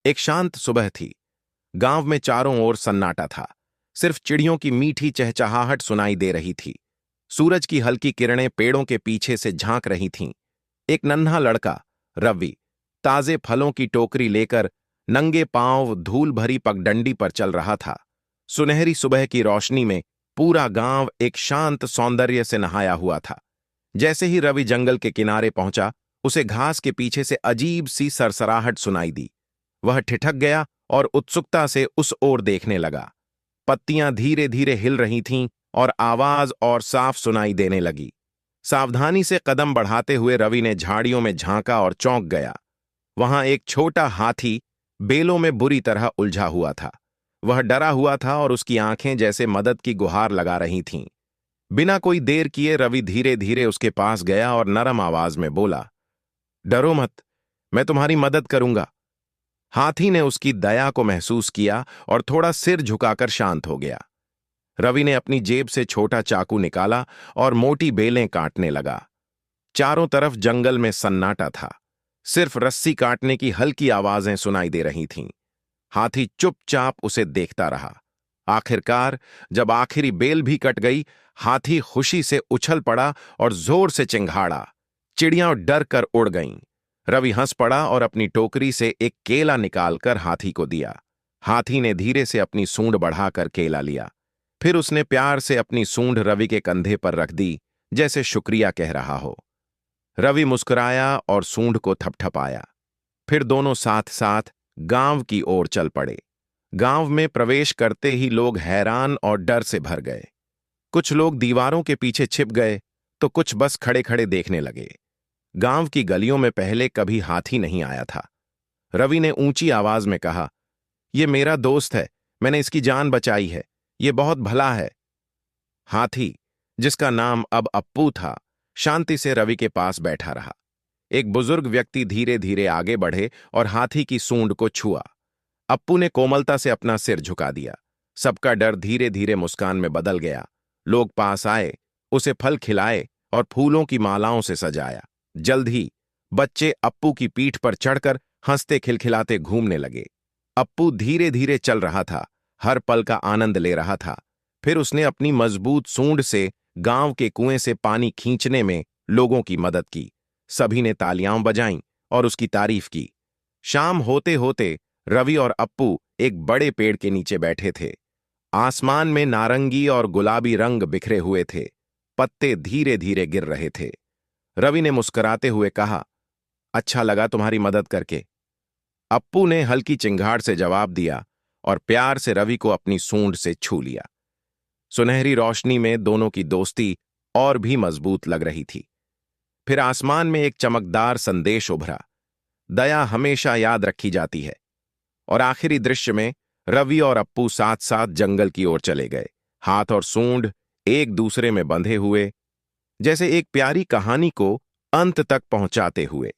एक शांत सुबह थी। गांव में चारों ओर सन्नाटा था। सिर्फ चिड़ियों की मीठी चहचहाहट सुनाई दे रही थी। सूरज की हल्की किरणें पेड़ों के पीछे से झांक रही थीं। एक नन्हा लड़का, रवि, ताजे फलों की टोकरी लेकर नंगे पांव धूल भरी पगडंडी पर चल रहा था। सुनहरी सुबह की रोशनी में पूरा गांव एक शांत सौंदर्य से नहाया हुआ था। जैसे ही रवि जंगल के किनारे पहुंचा, उसे घास के पीछे से अजीब सी सरसराहट सुनाई दी। वह ठिठक गया और उत्सुकता से उस ओर देखने लगा। पत्तियां धीरे धीरे हिल रही थीं और आवाज और साफ सुनाई देने लगी। सावधानी से कदम बढ़ाते हुए रवि ने झाड़ियों में झांका और चौंक गया। वहां एक छोटा हाथी बेलों में बुरी तरह उलझा हुआ था। वह डरा हुआ था और उसकी आंखें जैसे मदद की गुहार लगा रही थीं। बिना कोई देर किए रवि धीरे धीरे उसके पास गया और नरम आवाज में बोला, डरो मत, मैं तुम्हारी मदद करूंगा। हाथी ने उसकी दया को महसूस किया और थोड़ा सिर झुकाकर शांत हो गया। रवि ने अपनी जेब से छोटा चाकू निकाला और मोटी बेलें काटने लगा। चारों तरफ जंगल में सन्नाटा था। सिर्फ रस्सी काटने की हल्की आवाजें सुनाई दे रही थीं। हाथी चुपचाप उसे देखता रहा। आखिरकार जब आखिरी बेल भी कट गई, हाथी खुशी से उछल पड़ा और जोर से चिंघाड़ा। चिड़ियां डर कर उड़ गईं। रवि हंस पड़ा और अपनी टोकरी से एक केला निकालकर हाथी को दिया। हाथी ने धीरे से अपनी सूंड बढ़ाकर केला लिया। फिर उसने प्यार से अपनी सूंड रवि के कंधे पर रख दी, जैसे शुक्रिया कह रहा हो। रवि मुस्कुराया और सूंड को थपथपाया। फिर दोनों साथ साथ गांव की ओर चल पड़े। गांव में प्रवेश करते ही लोग हैरान और डर से भर गए। कुछ लोग दीवारों के पीछे छिप गए तो कुछ बस खड़े खड़े देखने लगे। गांव की गलियों में पहले कभी हाथी नहीं आया था। रवि ने ऊंची आवाज में कहा, यह मेरा दोस्त है, मैंने इसकी जान बचाई है, यह बहुत भला है। हाथी, जिसका नाम अब अप्पू था, शांति से रवि के पास बैठा रहा। एक बुजुर्ग व्यक्ति धीरे धीरे आगे बढ़े और हाथी की सूंड को छुआ। अप्पू ने कोमलता से अपना सिर झुका दिया। सबका डर धीरे धीरे मुस्कान में बदल गया। लोग पास आए, उसे फल खिलाए और फूलों की मालाओं से सजाया। जल्द ही बच्चे अप्पू की पीठ पर चढ़कर हंसते खिलखिलाते घूमने लगे। अप्पू धीरे धीरे चल रहा था, हर पल का आनंद ले रहा था। फिर उसने अपनी मजबूत सूंड से गांव के कुएं से पानी खींचने में लोगों की मदद की। सभी ने तालियां बजाईं और उसकी तारीफ की। शाम होते होते रवि और अप्पू एक बड़े पेड़ के नीचे बैठे थे। आसमान में नारंगी और गुलाबी रंग बिखरे हुए थे। पत्ते धीरे धीरे गिर रहे थे। रवि ने मुस्कुराते हुए कहा, अच्छा लगा तुम्हारी मदद करके। अप्पू ने हल्की चिंगाड़ से जवाब दिया और प्यार से रवि को अपनी सूंड से छू लिया। सुनहरी रोशनी में दोनों की दोस्ती और भी मजबूत लग रही थी। फिर आसमान में एक चमकदार संदेश उभरा, दया हमेशा याद रखी जाती है। और आखिरी दृश्य में रवि और अप्पू साथ साथ जंगल की ओर चले गए, हाथ और सूंड एक दूसरे में बंधे हुए, जैसे एक प्यारी कहानी को अंत तक पहुंचाते हुए।